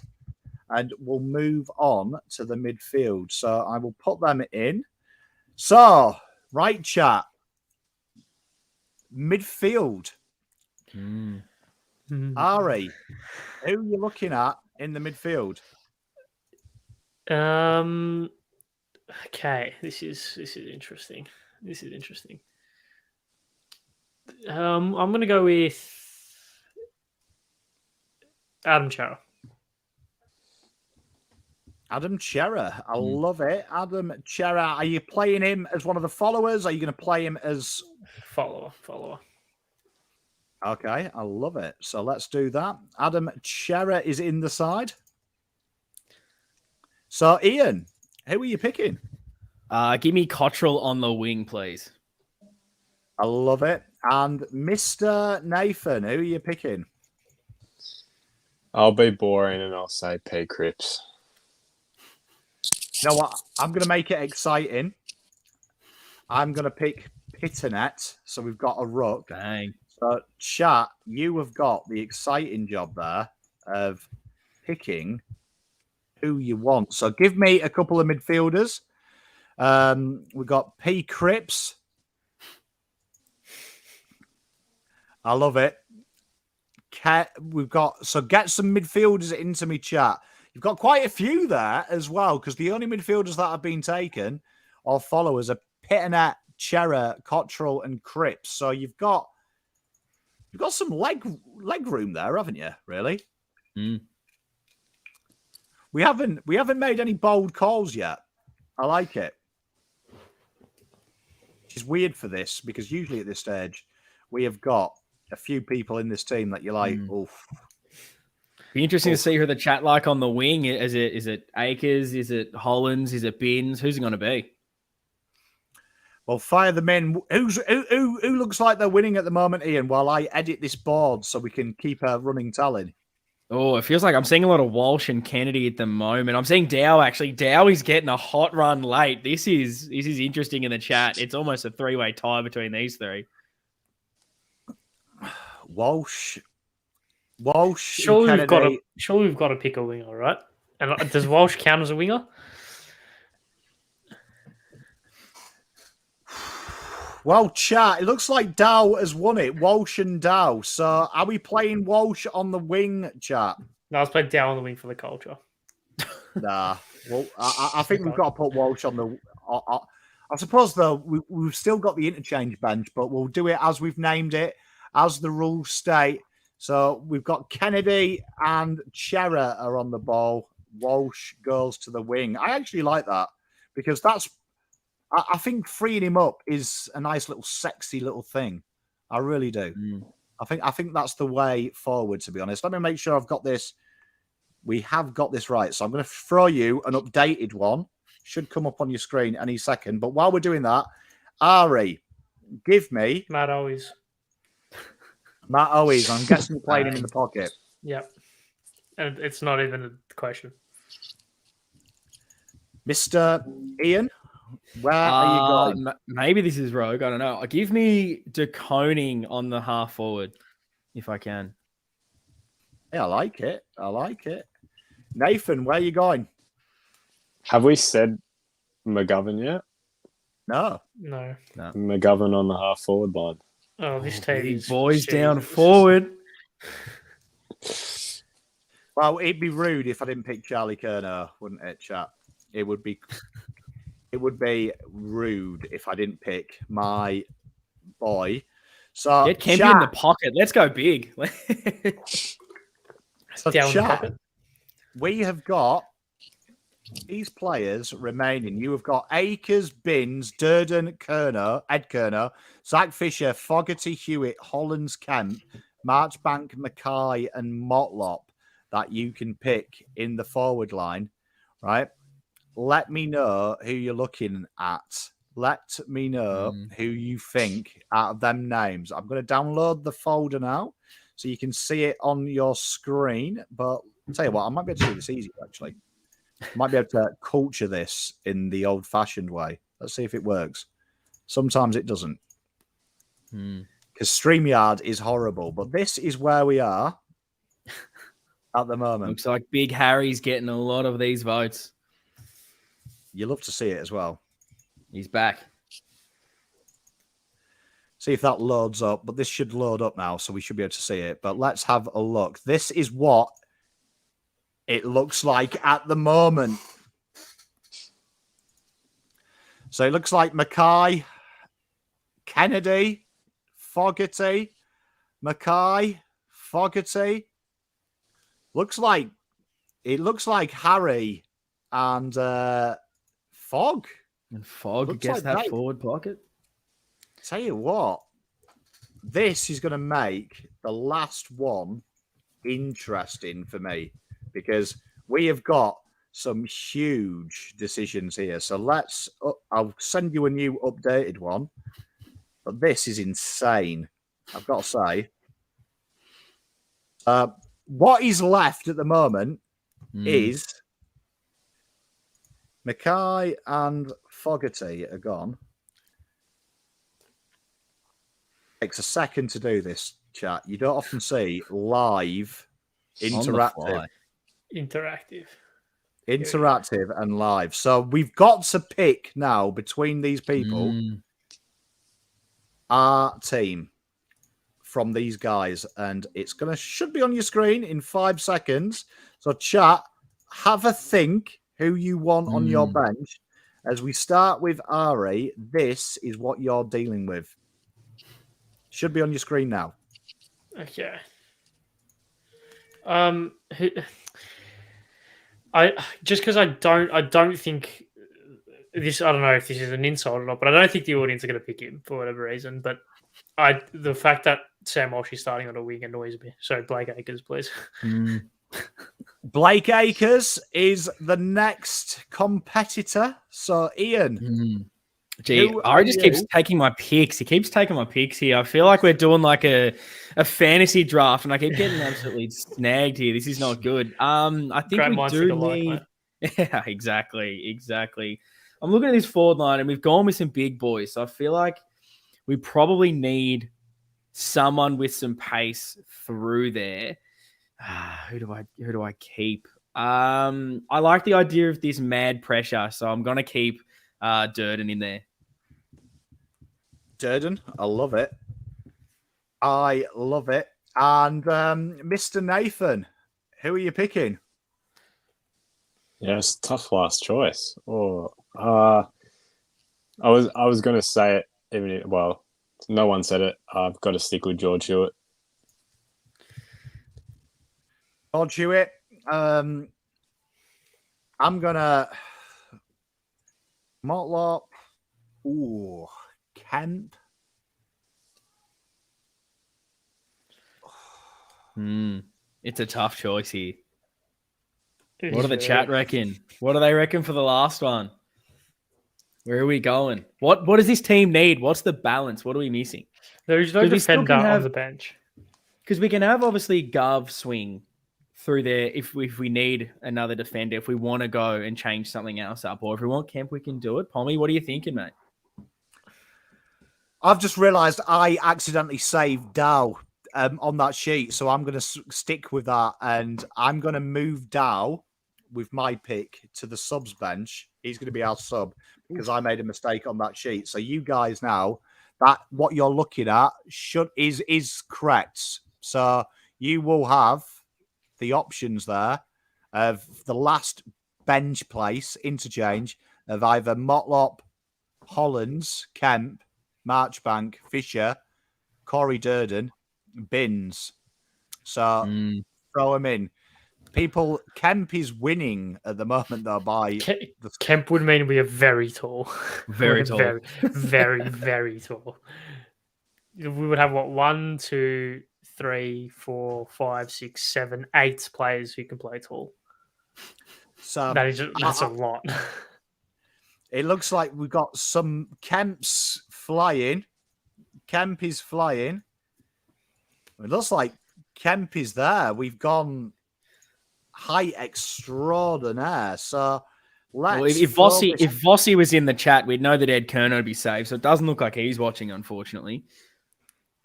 And we'll move on to the midfield. So I will put them in. So, right, chat. Midfield. Ari, who are you looking at in the midfield? Okay, this is interesting. This is interesting. I'm going to go with Adam Chara. Adam Chera. I love it. Adam Chera. Are you playing him as one of the followers? Are you going to play him as... Follower. Okay, I love it. So let's do that. Adam Chera is in the side. So, Ian, who are you picking? Give me Cottrell on the wing, please. I love it. And Mr. Nathan, who are you picking? I'll be boring and I'll say P. Cripps. You know what? I'm going to make it exciting. I'm going to pick Pitternet. So we've got a ruck. Dang. So, chat, you have got the exciting job there of picking who you want. So give me a couple of midfielders. We've got P. Cripps. I love it. We've got, so get some midfielders into me, chat. You've got quite a few there as well, because the only midfielders that have been taken or followers are Pitternet, Chera, Cottrell, and Cripps. So you've got some leg room there, haven't you? Really? We haven't made any bold calls yet. I like it. Which is weird for this, because usually at this stage we have got a few people in this team that you're like, oof. Be interesting to see who the chat like on the wing. Is it Akers? Is it Hollands? Is it Bins? Who's it going to be? Well, fire them in. Who looks like they're winning at the moment, Ian, while I edit this board so we can keep a running tally? Oh, it feels like I'm seeing a lot of Walsh and Kennedy at the moment. I'm seeing Dow, actually. Dow is getting a hot run late. This is interesting in the chat. It's almost a three-way tie between these three. Walsh, Surely and Kennedy. we've got to pick a winger, right? And does Walsh count as a winger? Well, chat, it looks like Dow has won it. Walsh and Dow. So are we playing Walsh on the wing, chat? No, let's play down on the wing for the culture. Nah. Well, I think we've got to put Walsh on the... I suppose, though, we've still got the interchange bench, but we'll do it as we've named it, as the rules state. So we've got Kennedy and Chera are on the ball. Walsh goes to the wing. I actually like that because that's... I think freeing him up is a nice little sexy little thing. I really do. I think that's the way forward, to be honest. Let me make sure I've got this. We have got this right. So I'm going to throw you an updated one. Should come up on your screen any second. But while we're doing that, Ari, give me... Matt Owens. I'm guessing you're playing him in the pocket. Yep. And it's not even a question. Mr. Ian? Where are you going? Maybe this is rogue. I don't know. Give me De Koning on the half forward, if I can. Yeah, I like it. Nathan, where are you going? Have we said McGovern yet? No. McGovern on the half forward line. Oh, this team boys down forward. Well, it'd be rude if I didn't pick Charlie Kerner, wouldn't it, chat? It would be rude if I didn't pick my boy. So Get Kempy in the pocket. Let's go big. So chat, we have got these players remaining. You have got Akers, Bins, Durden, Ed Kerner, Zach Fisher, Fogarty, Hewitt, Hollands, Kemp, Marchbank, Mackay, and Motlop that you can pick in the forward line, right? Let me know who you're looking at. Let me know who you think out of them names. I'm going to download the folder now so you can see it on your screen. But I'll tell you what, I might be able to do this easier, actually. I might be able to culture this in the old-fashioned way. Let's see if it works. Sometimes it doesn't. Because StreamYard is horrible. But this is where we are at the moment. Looks like Big Harry's getting a lot of these votes. You love to see it as well. He's back. See if that loads up. But this should load up now, so we should be able to see it. But let's have a look. This is what it looks like at the moment. So it looks like Mackay, Kennedy, Fogarty, Mackay, Fogarty. It looks like Harry and Fogg. And Fogg Looks gets like that forward pocket. Tell you what, this is going to make the last one interesting for me because we have got some huge decisions here. So I'll send you a new updated one, but this is insane. I've got to say, what is left at the moment is Mackay and Fogarty are gone. Takes a second to do this, chat. You don't often see live interactive and live. So we've got to pick now between these people our team from these guys, and it's should be on your screen in 5 seconds. So chat, have a think who you want on your bench. As we start with Ari, this is what you're dealing with. Should be on your screen now. Okay. Just because I don't think this. I don't know if this is an insult or not, but I don't think the audience are going to pick him for whatever reason. But the fact that Sam Walsh is starting on a wing annoys me. So Blake Akers, please. Blake Acres is the next competitor. So, Ian. Gee, who Ari are just you? keeps taking my picks. He keeps taking my picks here. I feel like we're doing like a fantasy draft, and I keep getting absolutely snagged here. This is not good. I think Great we minds do think alike, need. mate. Yeah, exactly. I'm looking at this forward line, and we've gone with some big boys. So I feel like we probably need someone with some pace through there. Who do I keep? I like the idea of this mad pressure, so I'm gonna keep Durden in there. Durden, I love it. I love it. And Mr. Nathan, who are you picking? Yeah, it's a tough last choice. I was going to say it, no one said it. I've got to stick with George Hewitt. George Hewitt. I'm gonna Motlop. Ooh, Kemp. It's a tough choice here. It What is do the very- chat reckon? What do they reckon for the last one? Where are we going? What does this team need? What's the balance? What are we missing? There is no Because we still defender can on have- the bench. Because we can have obviously Gov swing through there if we need another defender, if we want to go and change something else up, or if we want Kemp, we can do it. Pommy, what are you thinking, mate? I've just realised I accidentally saved Dow on that sheet, so I'm going to stick with that, and I'm going to move Dow with my pick to the subs bench. He's going to be our sub because I made a mistake on that sheet. So you guys now, that what you're looking at is correct. So you will have the options there of the last bench place interchange of either Motlop, Hollands, Kemp, Marchbank, Fisher, Corey Durden, Binns. So throw him in. People, Kemp is winning at the moment, though, by Kemp would mean we are very tall. Very tall. Very, very, very tall. We would have, 1, 2, 3, 4, 5, 6, 7, 8 players who can play tall. So That's a lot. it looks like we've got some Kemps flying. Kemp is flying. It looks like Kemp is there. We've gone height extraordinaire. So let's. If Vossi was in the chat, we'd know that Ed Kerno would be saved. So it doesn't look like he's watching, unfortunately.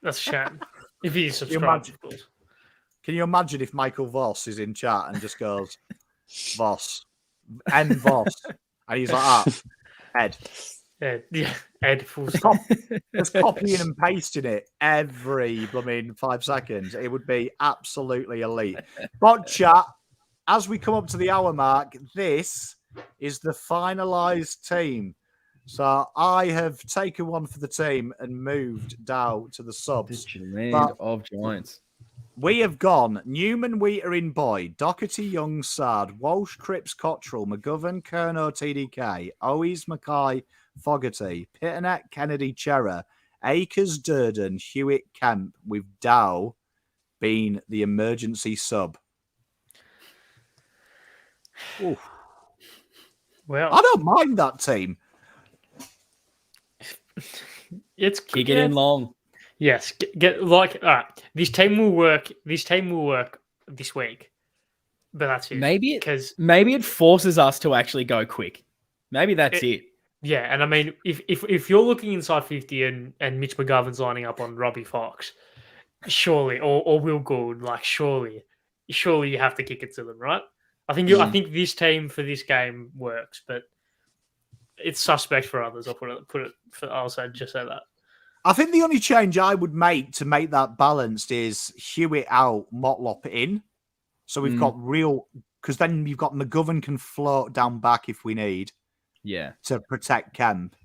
That's a shame. If he subscribed, of course. Can you imagine if Michael Voss is in chat and just goes, Voss, M Voss, and he's like, Ed. Yeah, Ed full stop. Just copying and pasting it every 5 seconds. It would be absolutely elite. But chat, as we come up to the hour mark, this is the finalised team. So I have taken one for the team and moved Dow to the subs. Land of Giants. We have gone Newman, Wheater in Boyd, Doherty, Young, Sard, Walsh, Cripps, Cottrell, McGovern, Kerno, TDK, Owies, Mackay, Fogarty, Pitternet, Kennedy, Chera, Akers, Durden, Hewitt, Kemp, with Dow being the emergency sub. Oof. Well, I don't mind that team. it's Kick it in long. Yes, get all right. This team will work. This team will work this week, but that's it. Maybe it forces us to actually go quick. Maybe that's it. Yeah, and I mean, if you're looking inside 50 and Mitch McGovern's lining up on Robbie Fox, surely, or Will Gould, surely you have to kick it to them, right? I think this team for this game works, but it's suspect for others. I'll just say that. I think the only change I would make to make that balanced is Hewitt out, Motlop in. So we've got because then you've got McGovern can float down back if we need. Yeah. To protect Kemp.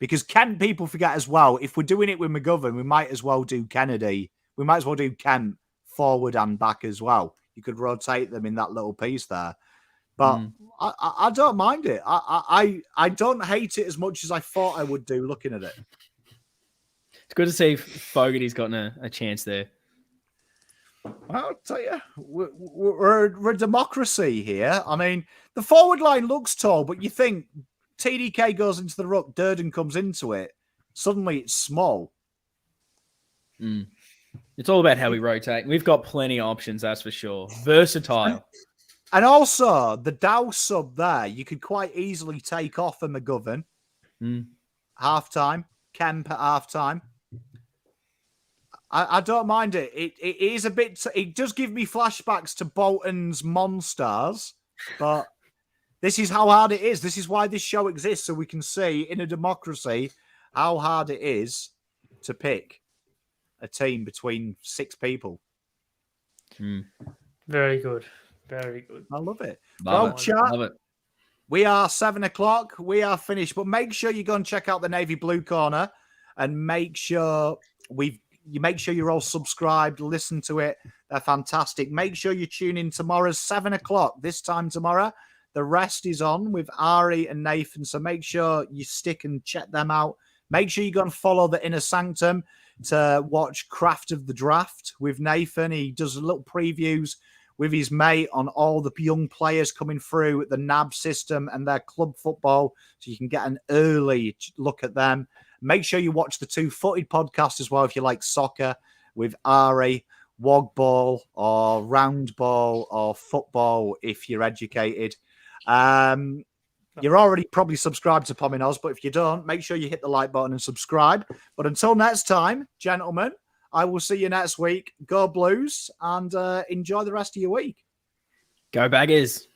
Because Kemp, people forget as well, if we're doing it with McGovern, we might as well do Kennedy. We might as well do Kemp forward and back as well. You could rotate them in that little piece there. But I don't mind it. I don't hate it as much as I thought I would do looking at it. It's good to see Fogarty's gotten a chance there. I'll tell you, we're a democracy here. I mean, the forward line looks tall, but you think TDK goes into the ruck, Durden comes into it, suddenly it's small. It's all about how we rotate. We've got plenty of options, that's for sure. Versatile. And also, the Dow sub there, you could quite easily take off a McGovern. Half-time, Kemp at half-time. I don't mind it. It is a bit... It does give me flashbacks to Bolton's Monstars, but this is how hard it is. This is why this show exists, so we can see, in a democracy, how hard it is to pick a team between 6 people. Very good. Very good. I love it. Love it. We are 7 o'clock. We are finished, but make sure you go and check out the Navy Blue Corner, and make sure you're all subscribed. Listen to it; they're fantastic. Make sure you tune in tomorrow's 7 o'clock. This time tomorrow, the rest is on with Ari and Nathan. So make sure you stick and check them out. Make sure you go and follow the Inner Sanctum to watch Craft of the Draft with Nathan. He does little previews with his mate on all the young players coming through the NAB system and their club football, so you can get an early look at them. Make sure you watch the Two Footed podcast as well if you like soccer with Ari, wog ball or round ball or football if you're educated. You're already probably subscribed to Pommy Nos, but if you don't, make sure you hit the like button and subscribe. But until next time, gentlemen, I will see you next week. Go Blues and enjoy the rest of your week. Go Baggers.